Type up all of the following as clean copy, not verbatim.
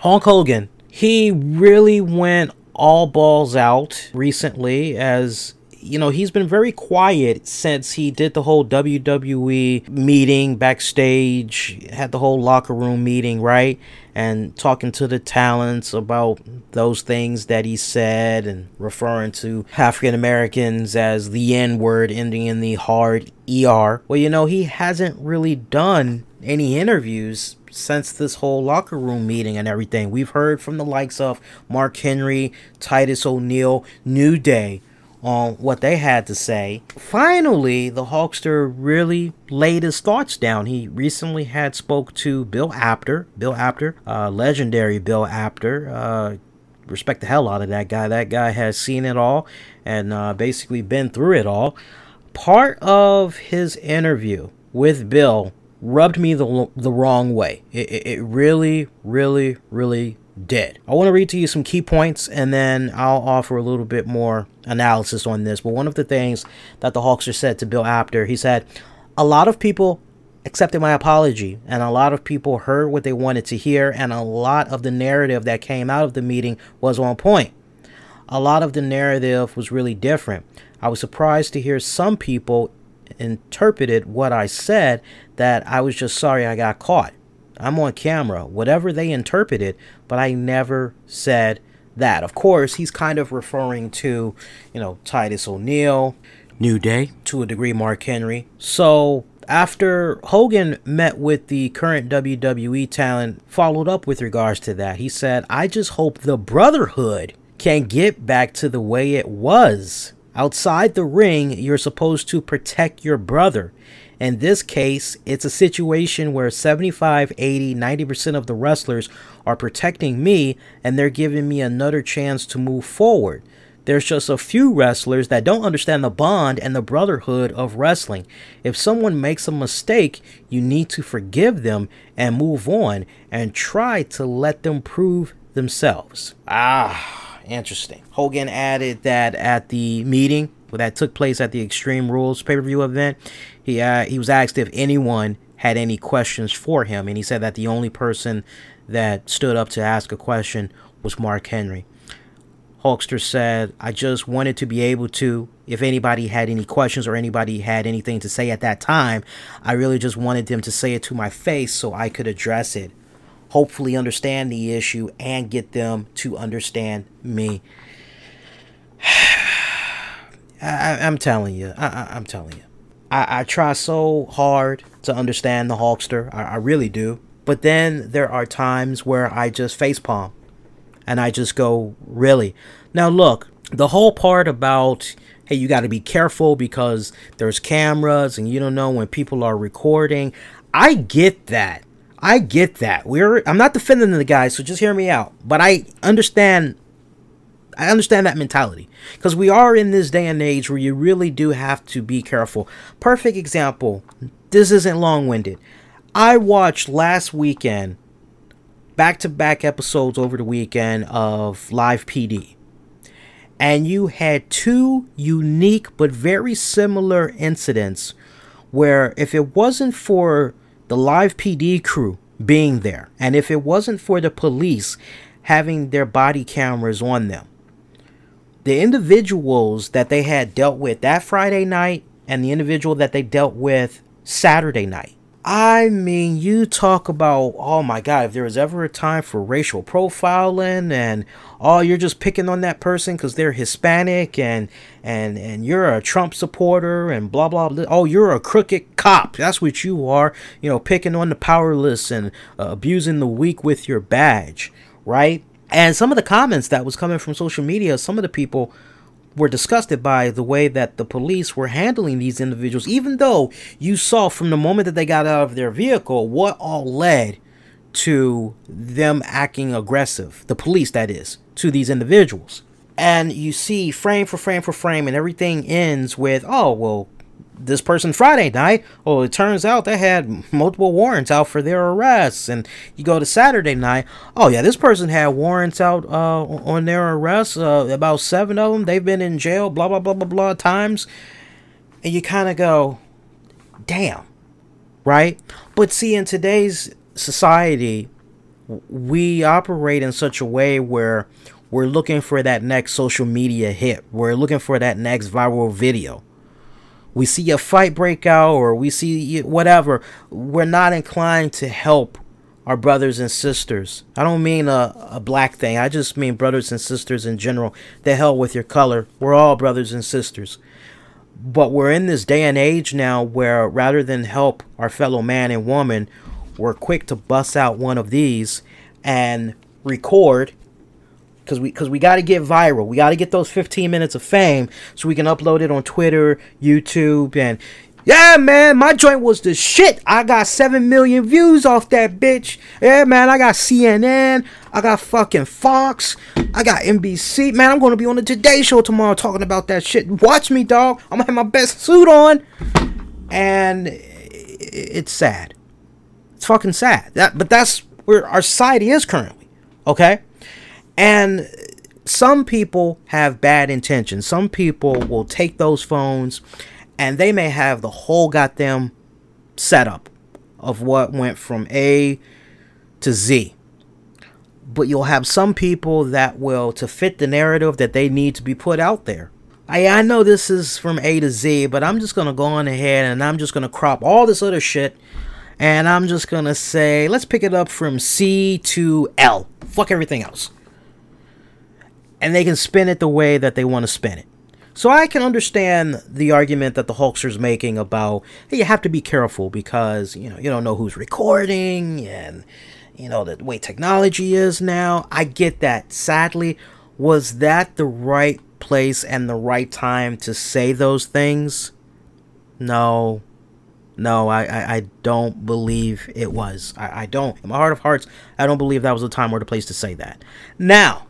Hulk Hogan, he really went all balls out recently. As you know, he's been very quiet since he did the whole WWE meeting backstage, had the whole locker room meeting, right? And talking to the talents about those things that he said and referring to African Americans as the N word ending in the hard ER. Well, you know, he hasn't really done any interviews since this whole locker room meeting and everything. We've heard from the likes of Mark Henry, Titus O'Neil, New Day on what they had to say. Finally, the Hulkster really laid his thoughts down. He recently had spoke to Bill Apter, legendary Bill Apter. Respect the hell out of that guy. That guy has seen it all and basically been through it all. Part of his interview with Bill rubbed me the wrong way. It really, really, really did. I want to read to you some key points and then I'll offer a little bit more analysis on this. But one of the things that the Hulkster said to Bill Apter, he said, a lot of people accepted my apology and a lot of people heard what they wanted to hear, and a lot of the narrative that came out of the meeting was on point. A lot of the narrative was really different. I was surprised to hear some people interpreted what I said that I was just sorry I got caught. I'm on camera, whatever they interpreted, but I never said that. Of course, he's kind of referring to, you know, Titus O'Neil, New Day, to a degree Mark Henry. So after Hogan met with the current WWE talent, followed up with regards to that, he said, I just hope the Brotherhood can get back to the way it was. Outside the ring, you're supposed to protect your brother. In this case, it's a situation where 75, 80, 90% of the wrestlers are protecting me and they're giving me another chance to move forward. There's just a few wrestlers that don't understand the bond and the brotherhood of wrestling. If someone makes a mistake, you need to forgive them and move on and try to let them prove themselves. Interesting. Hogan added that at the meeting that took place at the Extreme Rules pay-per-view event, he was asked if anyone had any questions for him, and he said that the only person that stood up to ask a question was Mark Henry. Hulkster said, I just wanted to be able to, if anybody had any questions or anybody had anything to say at that time, I really just wanted them to say it to my face so I could address it. Hopefully understand the issue and get them to understand me. I'm telling you. I'm telling you. I try so hard to understand the Hulkster. I really do. But then there are times where I just facepalm. And I just go, really? Now look, the whole part about, hey, you got to be careful because there's cameras and you don't know when people are recording. I get that. I get that. I'm not defending the guy, so just hear me out. But I understand that mentality, because we are in this day and age where you really do have to be careful. Perfect example. This isn't long-winded. I watched last weekend back-to-back episodes over the weekend of Live PD. And you had two unique but very similar incidents where if it wasn't for the Live PD crew being there, and if it wasn't for the police having their body cameras on them, the individuals that they had dealt with that Friday night and the individual that they dealt with Saturday night, I mean, you talk about, oh my God, if there was ever a time for racial profiling and, oh, you're just picking on that person because they're Hispanic and you're a Trump supporter and blah, blah, blah. Oh, you're a crooked cop. That's what you are, you know, picking on the powerless and abusing the weak with your badge, right? And some of the comments that was coming from social media, some of the people were disgusted by the way that the police were handling these individuals, even though you saw from the moment that they got out of their vehicle what all led to them acting aggressive, the police that is, to these individuals. And you see frame for frame for frame, and everything ends with, oh, well, this person Friday night, oh, it turns out they had multiple warrants out for their arrests. And you go to Saturday night, oh yeah, this person had warrants out on their arrests, about 7 of them. They've been in jail, blah, blah, blah, blah, blah times. And you kind of go, damn, right? But see, in today's society, we operate in such a way where we're looking for that next social media hit. We're looking for that next viral video. We see a fight break out, or we see whatever. We're not inclined to help our brothers and sisters. I don't mean a black thing. I just mean brothers and sisters in general. The hell with your color. We're all brothers and sisters. But we're in this day and age now where rather than help our fellow man and woman, we're quick to bust out one of these and record, because we got to get viral. We got to get those 15 minutes of fame so we can upload it on Twitter, YouTube, and yeah, man, my joint was the shit. I got 7 million views off that bitch. Yeah, man, I got CNN. I got fucking Fox. I got NBC. Man, I'm going to be on the Today Show tomorrow talking about that shit. Watch me, dog. I'm going to have my best suit on. And it's sad. It's fucking sad. But that's where our society is currently. Okay? And some people have bad intentions. Some people will take those phones and they may have the whole goddamn setup of what went from A to Z. But you'll have some people that will, to fit the narrative that they need to be put out there. I know this is from A to Z, but I'm just going to go on ahead and I'm just going to crop all this other shit. And I'm just going to say, let's pick it up from C to L. Fuck everything else. And they can spin it the way that they want to spin it. So I can understand the argument that the Hulkster's making about, hey, you have to be careful because, you don't know who's recording and, the way technology is now. I get that. Sadly, was that the right place and the right time to say those things? No, I don't believe it was. I don't. In my heart of hearts, I don't believe that was the time or the place to say that. Now,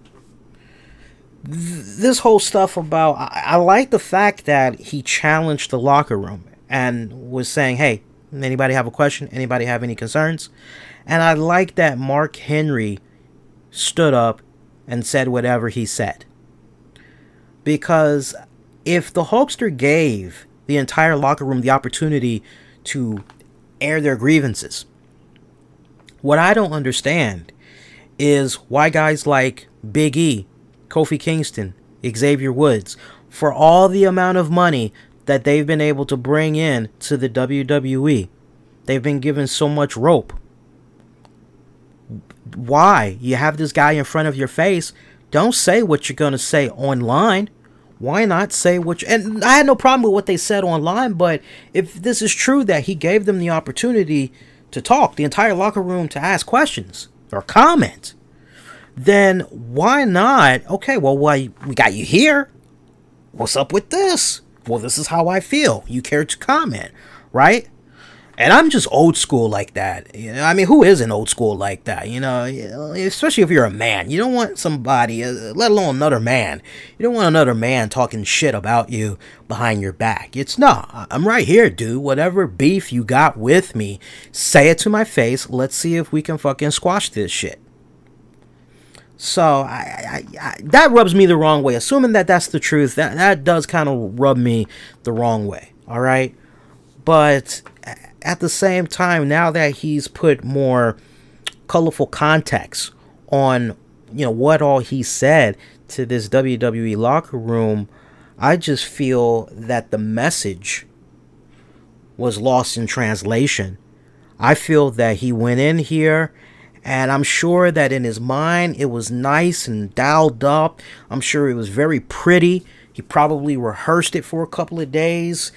this whole stuff about, I like the fact that he challenged the locker room and was saying, hey, anybody have a question? Anybody have any concerns? And I like that Mark Henry stood up and said whatever he said. Because if the Hulkster gave the entire locker room the opportunity to air their grievances, what I don't understand is why guys like Big E, Kofi Kingston, Xavier Woods, for all the amount of money that they've been able to bring in to the WWE, they've been given so much rope. Why? You have this guy in front of your face. Don't say what you're going to say online. Why not say what you... And I had no problem with what they said online, but if this is true that he gave them the opportunity to talk, the entire locker room to ask questions or comment, then why not? Okay, well, we got you here. What's up with this? Well, this is how I feel. You care to comment, right? And I'm just old school like that. I mean, who isn't old school like that? Especially if you're a man. You don't want somebody, let alone another man. You don't want another man talking shit about you behind your back. No, I'm right here, dude. Whatever beef you got with me, say it to my face. Let's see if we can fucking squash this shit. So that rubs me the wrong way. Assuming that that's the truth, that does kind of rub me the wrong way. All right. But at the same time, now that he's put more colorful context on, what all he said to this WWE locker room, I just feel that the message was lost in translation. I feel that he went in here, and I'm sure that in his mind, it was nice and dialed up. I'm sure it was very pretty. He probably rehearsed it for a couple of days,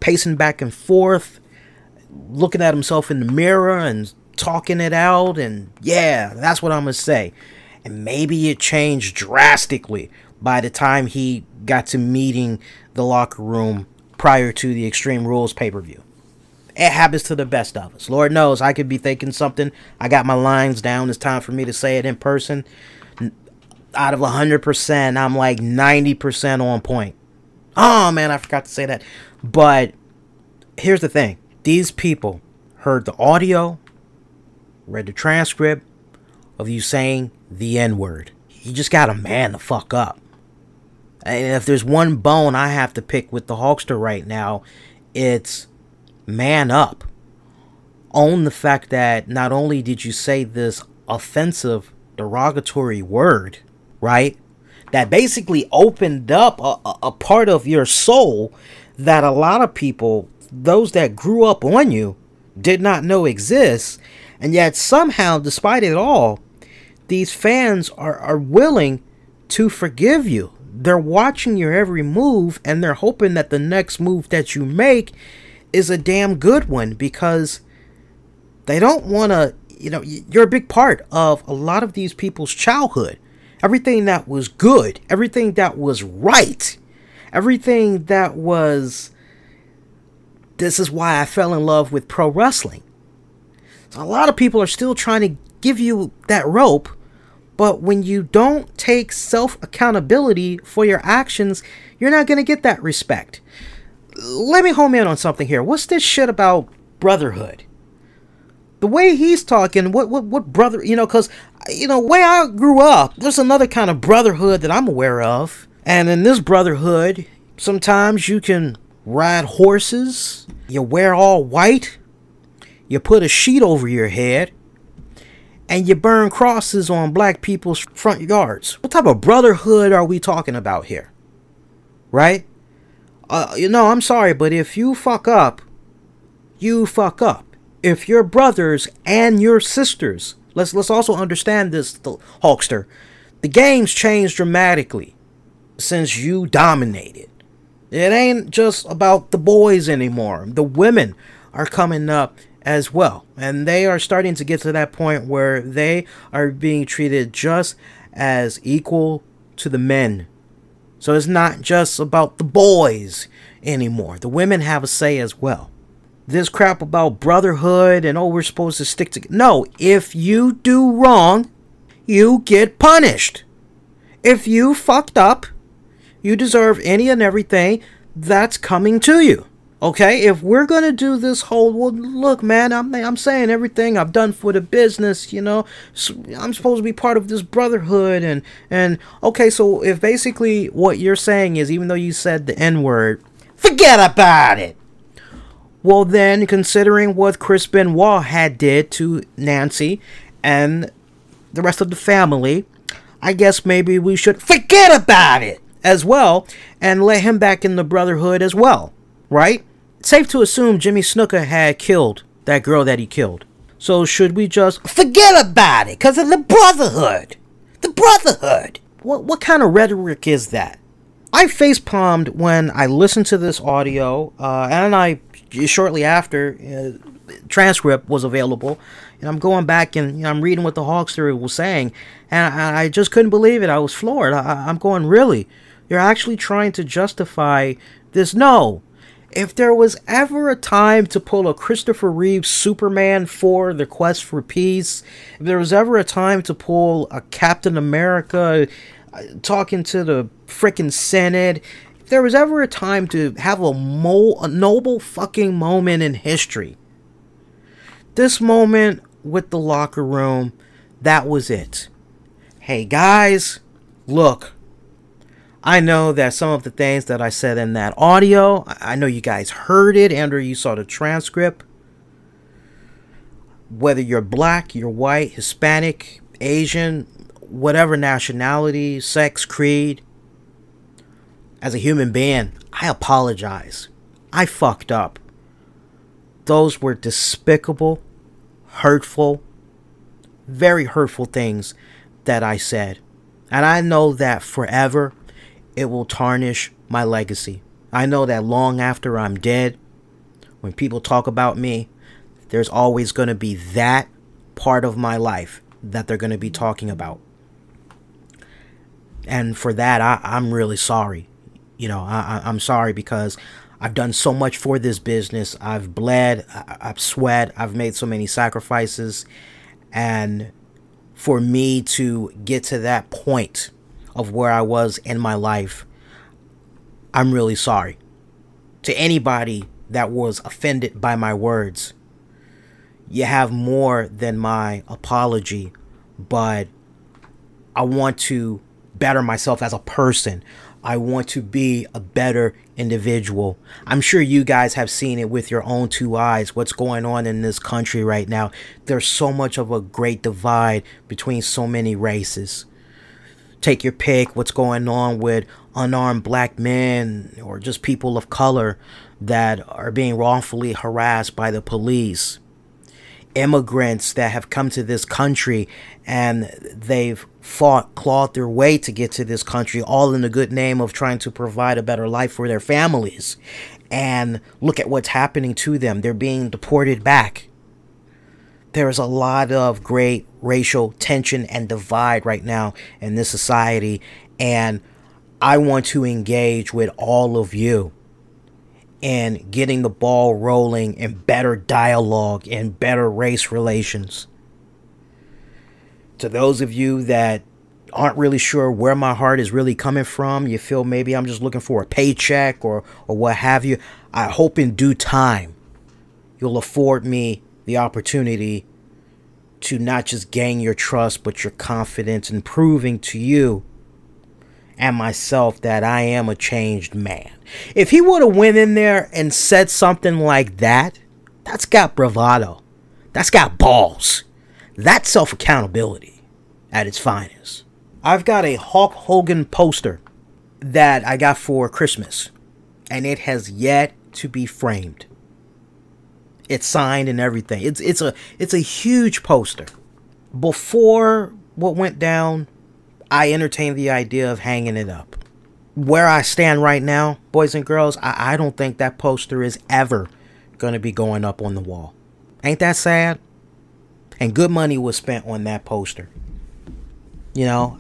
pacing back and forth, looking at himself in the mirror and talking it out. And yeah, that's what I'm going to say. And maybe it changed drastically by the time he got to meeting the locker room prior to the Extreme Rules pay-per-view. It happens to the best of us. Lord knows I could be thinking something. I got my lines down. It's time for me to say it in person. Out of 100%, I'm like 90% on point. Oh, man, I forgot to say that. But here's the thing. These people heard the audio, read the transcript of you saying the N-word. You just got to man the fuck up. And if there's one bone I have to pick with the Hulkster right now, it's man up. Own the fact that not only did you say this offensive, derogatory word, right? That basically opened up a part of your soul that a lot of people, those that grew up on you, did not know exists. And yet somehow, despite it all, these fans are willing to forgive you. They're watching your every move, and they're hoping that the next move that you make is a damn good one, because they don't want to, you're a big part of a lot of these people's childhood. Everything that was good, everything that was right, everything that was, this is why I fell in love with pro wrestling. So a lot of people are still trying to give you that rope, but when you don't take self-accountability for your actions, you're not going to get that respect. Let me home in on something here. What's this shit about brotherhood? The way he's talking, what brother, because, way I grew up, there's another kind of brotherhood that I'm aware of. And in this brotherhood, sometimes you can ride horses, you wear all white, you put a sheet over your head, and you burn crosses on black people's front yards. What type of brotherhood are we talking about here? Right? I'm sorry, but if you fuck up, you fuck up. If your brothers and your sisters, let's also understand this, Hulkster, the game's changed dramatically since you dominated. It ain't just about the boys anymore. The women are coming up as well, and they are starting to get to that point where they are being treated just as equal to the men. So it's not just about the boys anymore. The women have a say as well. This crap about brotherhood and, oh, we're supposed to stick together. No, if you do wrong, you get punished. If you fucked up, you deserve any and everything that's coming to you. Okay, if we're going to do this whole, well, look, man, I'm saying everything I've done for the business, I'm supposed to be part of this brotherhood. And okay, so if basically what you're saying is, even though you said the N-word, forget about it. Well, then, considering what Chris Benoit had did to Nancy and the rest of the family, I guess maybe we should forget about it as well and let him back in the brotherhood as well, right? It's safe to assume Jimmy Snuka had killed that girl that he killed. So should we just forget about it because of the brotherhood? The brotherhood! What kind of rhetoric is that? I facepalmed when I listened to this audio, and I shortly after transcript was available, and I'm going back and I'm reading what the Hawkster was saying, and I just couldn't believe it. I was floored. I'm going, really? You're actually trying to justify this? No. If there was ever a time to pull a Christopher Reeve Superman 4, The Quest for Peace, if there was ever a time to pull a Captain America talking to the frickin' Senate, if there was ever a time to have a noble fucking moment in history, this moment with the locker room, that was it. Hey guys, look, I know that some of the things that I said in that audio, I know you guys heard it and or you saw the transcript. Whether you're black, you're white, Hispanic, Asian, whatever nationality, sex, creed, as a human being, I apologize. I fucked up. Those were despicable, hurtful, very hurtful things that I said. And I know that forever it will tarnish my legacy. I know that long after I'm dead, when people talk about me, there's always going to be that part of my life that they're going to be talking about. And for that, I'm really sorry. I'm sorry because I've done so much for this business. I've bled, I've sweat, I've made so many sacrifices. And for me to get to that point of where I was in my life, I'm really sorry. To anybody that was offended by my words, you have more than my apology, but I want to better myself as a person. I want to be a better individual. I'm sure you guys have seen it with your own two eyes, what's going on in this country right now. There's so much of a great divide between so many races. Take your pick, what's going on with unarmed black men or just people of color that are being wrongfully harassed by the police. Immigrants that have come to this country and they've clawed their way to get to this country, all in the good name of trying to provide a better life for their families. And look at what's happening to them. They're being deported back. There's a lot of great racial tension and divide right now in this society. And I want to engage with all of you and getting the ball rolling in better dialogue and better race relations. To those of you that aren't really sure where my heart is really coming from, you feel maybe I'm just looking for a paycheck or what have you, I hope in due time you'll afford me the opportunity to not just gain your trust but your confidence in proving to you and myself that I am a changed man. If he would have went in there and said something like that, that's got bravado. That's got balls. That's self-accountability at its finest. I've got a Hulk Hogan poster that I got for Christmas, and it has yet to be framed. It's signed and everything. It's a huge poster. Before what went down, I entertained the idea of hanging it up. Where I stand right now, boys and girls, I don't think that poster is ever going to be going up on the wall. Ain't that sad? And good money was spent on that poster. You know,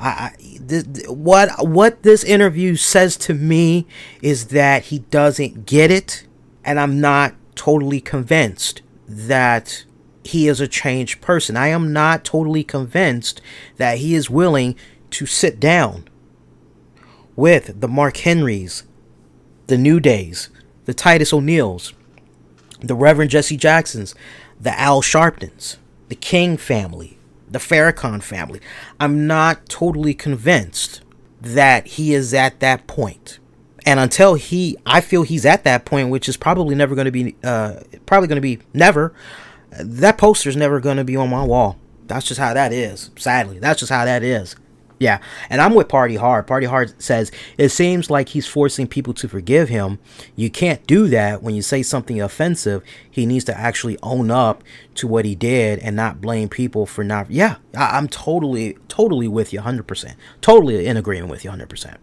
what this interview says to me is that he doesn't get it, and I'm not totally convinced that he is a changed person. I am not totally convinced that he is willing to sit down with the Mark Henrys, the New Days, the Titus O'Neills, the Reverend Jesse Jacksons, the Al Sharptons, the King family, the Farrakhan family. I'm not totally convinced that he is at that point. And until I feel he's at that point, which is probably never going to be, never, that poster's never going to be on my wall. That's just how that is. Sadly, that's just how that is. Yeah, and I'm with Party Hard. Party Hard says, it seems like he's forcing people to forgive him. You can't do that when you say something offensive. He needs to actually own up to what he did and not blame people for not. Yeah, I'm totally with you 100%. Totally in agreement with you 100%.